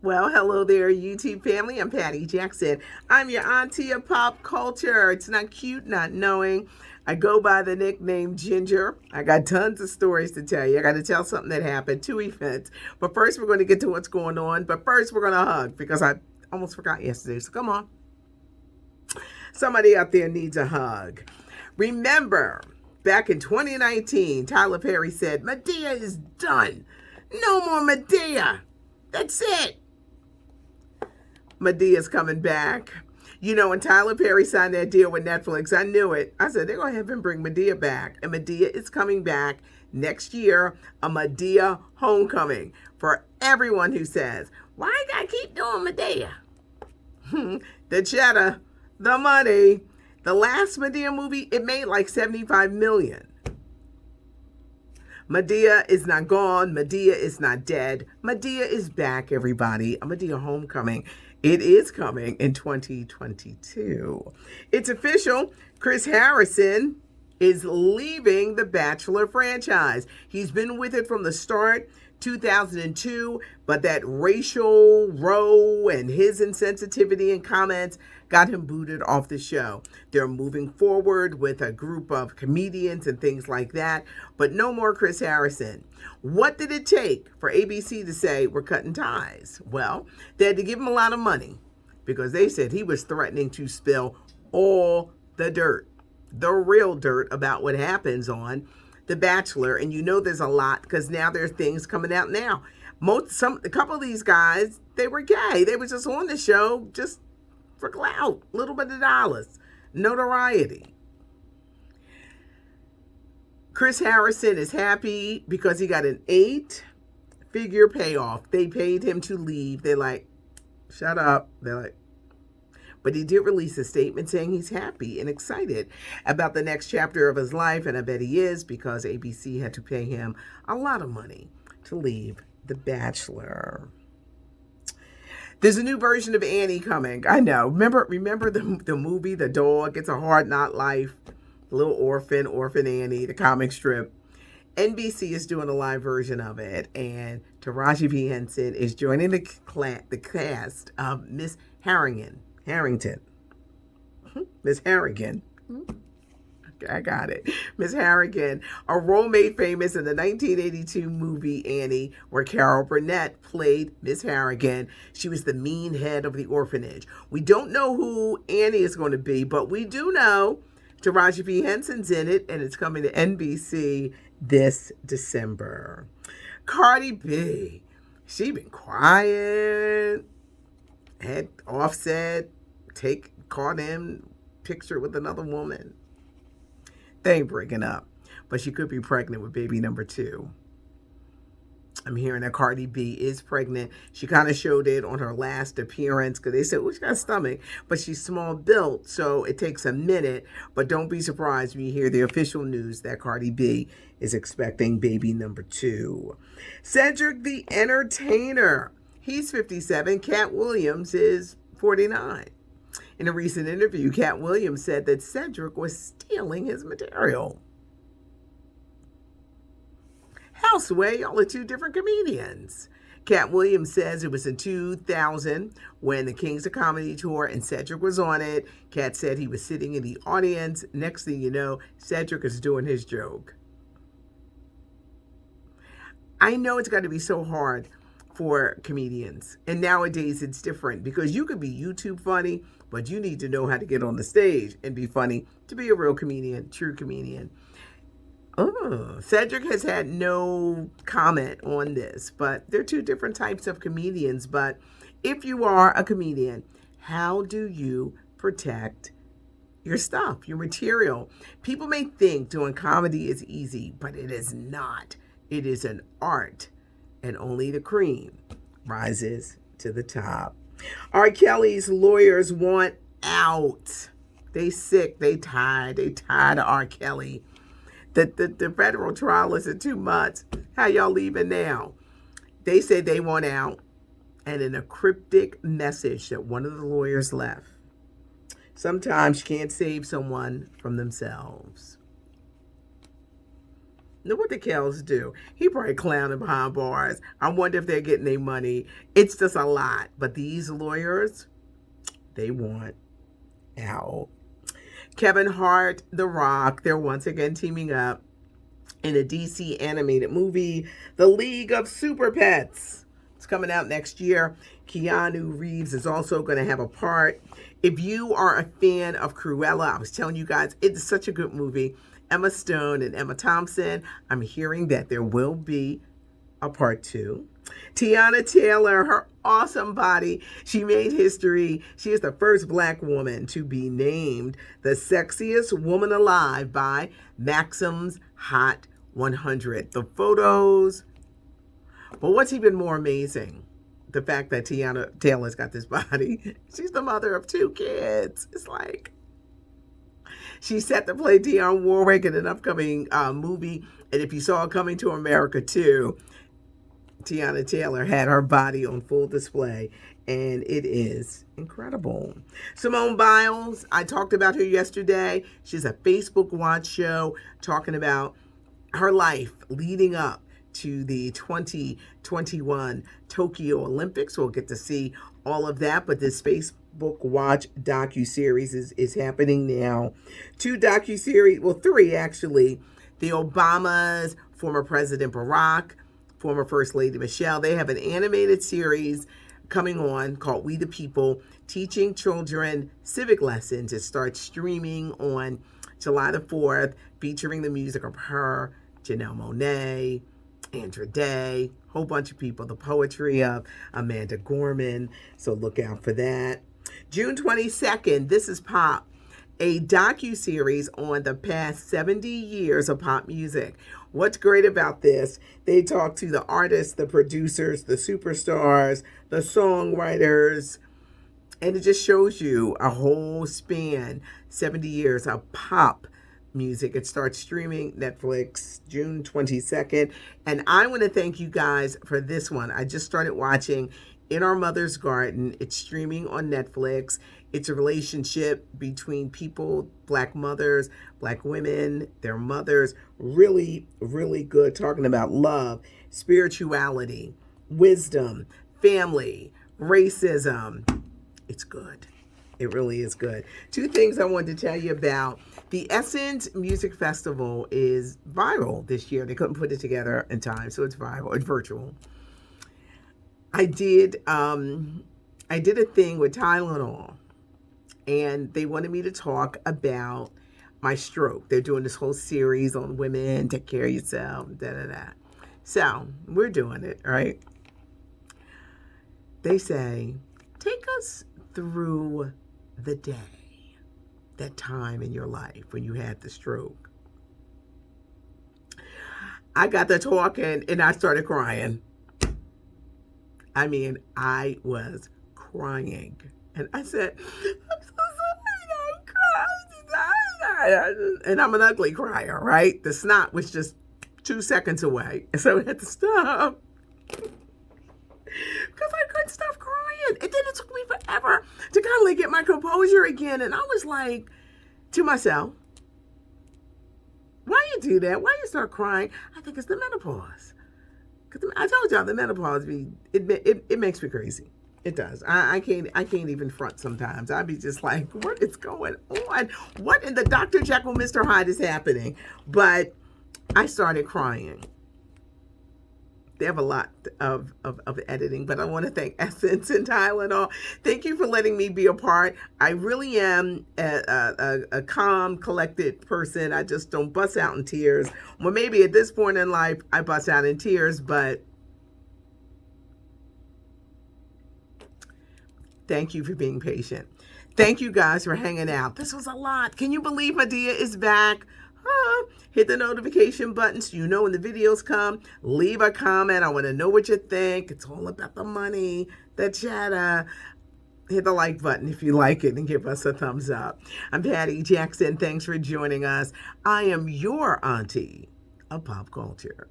Well, hello there, YouTube family. I'm Patty Jackson. I'm your auntie of pop culture. It's not cute not knowing. I go by the nickname Ginger. I got tons of stories to tell you. I got to tell something that happened, two events. But first, we're going to get to what's going on. But first, we're going to hug because I almost forgot yesterday. So come on. Somebody out there needs a hug. Remember, back in 2019, Tyler Perry said, "Madea is done. No more Madea. That's it." Madea's coming back. You know, when Tyler Perry signed that deal with Netflix, I knew it. I said, they're going to have him bring Madea back. And Madea is coming back next year, a Madea homecoming. For everyone who says, why you got to keep doing Madea? The cheddar, the money. The last Madea movie, it made like $75 million. Madea is not gone. Madea is not dead. Madea is back, everybody. A Madea homecoming. It is coming in 2022. It's official. Chris Harrison is leaving the Bachelor franchise. He's been with it from the start, 2002, but that racial row and his insensitivity and comments got him booted off the show. They're moving forward with a group of comedians and things like that, but no more Chris Harrison. What did it take for ABC to say we're cutting ties? Well, they had to give him a lot of money because they said he was threatening to spill all the dirt, the real dirt about what happens on The Bachelor. And you know there's a lot because now there's things coming out now. A couple of these guys, they were gay. They were just on the show just for clout, a little bit of dollars, notoriety. Chris Harrison is happy because he got an 8-figure payoff. They paid him to leave. They're like, shut up. They're like, but he did release a statement saying he's happy and excited about the next chapter of his life. And I bet he is because ABC had to pay him a lot of money to leave The Bachelor. There's a new version of Annie coming. I know. Remember the movie, The Dog? It's a Hard Knock Life. Little orphan Annie, the comic strip. NBC is doing a live version of it, and Taraji P. Henson is joining the cast of Miss Harrington. Miss Harrigan. I got it. Miss Harrigan, a role made famous in the 1982 movie Annie, where Carol Burnett played Miss Harrigan. She was the mean head of the orphanage. We don't know who Annie is going to be, but we do know Taraji P. Henson's in it, and it's coming to NBC this December. CardiB, she been quiet. Had Offset caught in picture with another woman. They ain't breaking up, but she could be pregnant with baby number 2. I'm hearing that CardiB is pregnant. She kind of showed it on her last appearance because they said, oh, she got a stomach, but she's small built, so it takes a minute. But don't be surprised when you hear the official news that CardiB is expecting baby number 2. Cedric the Entertainer, he's 57. Cat Williams is 49. In a recent interview, Cat Williams said that Cedric was stealing his material. Houseway, y'all are two different comedians. Cat Williams says it was in 2000 when the Kings of Comedy tour and Cedric was on it. Cat said he was sitting in the audience. Next thing you know, Cedric is doing his joke. I know it's got to be so hard for comedians. And nowadays it's different because you could be YouTube funny, but you need to know how to get on the stage and be funny to be a real comedian, true comedian. Oh, Cedric has had no comment on this, but they're two different types of comedians. But if you are a comedian, how do you protect your stuff, your material? People may think doing comedy is easy, but it is not. It is an art, and only the cream rises to the top. R. Kelly's lawyers want out. They sick, they tired of R. Kelly. The federal trial is in 2 months. How y'all leaving now? They say they want out. And in a cryptic message that one of the lawyers left, sometimes you can't save someone from themselves. Know what the Kells do? He probably clowning behind bars. I wonder if they're getting their money. It's just a lot. But these lawyers, they want out. Kevin Hart, The Rock, they're once again teaming up in a DC animated movie, The League of Super Pets. It's coming out next year. Keanu Reeves is also going to have a part. If you are a fan of Cruella, I was telling you guys, it's such a good movie. Emma Stone and Emma Thompson. I'm hearing that there will be a part 2. Tiana Taylor, her awesome body. She made history. She is the first Black woman to be named the sexiest woman alive by Maxim's Hot 100. The photos. But what's even more amazing, the fact that Tiana Taylor's got this body. She's the mother of 2 kids. It's like, she's set to play Dionne Warwick in an upcoming movie. And if you saw Coming to America 2, Tiana Taylor had her body on full display, and it is incredible. Simone Biles, I talked about her yesterday. She's a Facebook Watch show talking about her life leading up to the 2021 Tokyo Olympics. We'll get to see all of that, but this Facebook Watch docuseries is happening now. 2 docuseries, well, 3 actually. The Obamas, former President Barack, former First Lady Michelle, they have an animated series coming on called We the People, teaching children civic lessons. It starts streaming on July the 4th, featuring the music of her, Janelle Monáe, Andra Day, whole bunch of people, the poetry of Amanda Gorman, so look out for that. June 22nd, This Is Pop, a docuseries on the past 70 years of pop music. What's great about this, they talk to the artists, the producers, the superstars, the songwriters, and it just shows you a whole span, 70 years of pop music. It starts streaming Netflix June 22nd. And I want to thank you guys for this one. I just started watching In Our Mother's Garden. It's streaming on Netflix. It's a relationship between people, Black mothers, Black women, their mothers. Really, really good. Talking about love, spirituality, wisdom, family, racism. It's good. It really is good. 2 things I wanted to tell you about. The Essence Music Festival is viral this year. They couldn't put it together in time, so it's viral. It's virtual. I did a thing with Tylenol, and they wanted me to talk about my stroke. They're doing this whole series on women, take care of yourself, da-da-da. So we're doing it, right? They say, take us through the day, that time in your life when you had the stroke. I got to talking and I started crying. I mean, I was crying. And I said, I'm so sorry, I'm crying. And I'm an ugly crier, right? The snot was just 2 seconds away. And so I had to stop. Because I couldn't stop crying. And then it took me forever to kind of like get my composure again. And I was like to myself, why you do that? Why you start crying? I think it's the menopause. Because I told y'all the menopause, it makes me crazy. It does. I can't even front sometimes. I'd be just like, what is going on? What in the Dr. Jekyll, Mr. Hyde is happening? But I started crying. They have a lot of editing, but I want to thank Essence and Tylenol. Thank you for letting me be a part. I really am a calm, collected person. I just don't bust out in tears. Well, maybe at this point in life, I bust out in tears, but thank you for being patient. Thank you guys for hanging out. This was a lot. Can you believe MADEA is back? Hit the notification button so you know when the videos come. Leave a comment. I want to know what you think. It's all about the money, the chatter. Hit the like button if you like it and give us a thumbs up. I'm Patty Jackson. Thanks for joining us. I am your auntie of pop culture.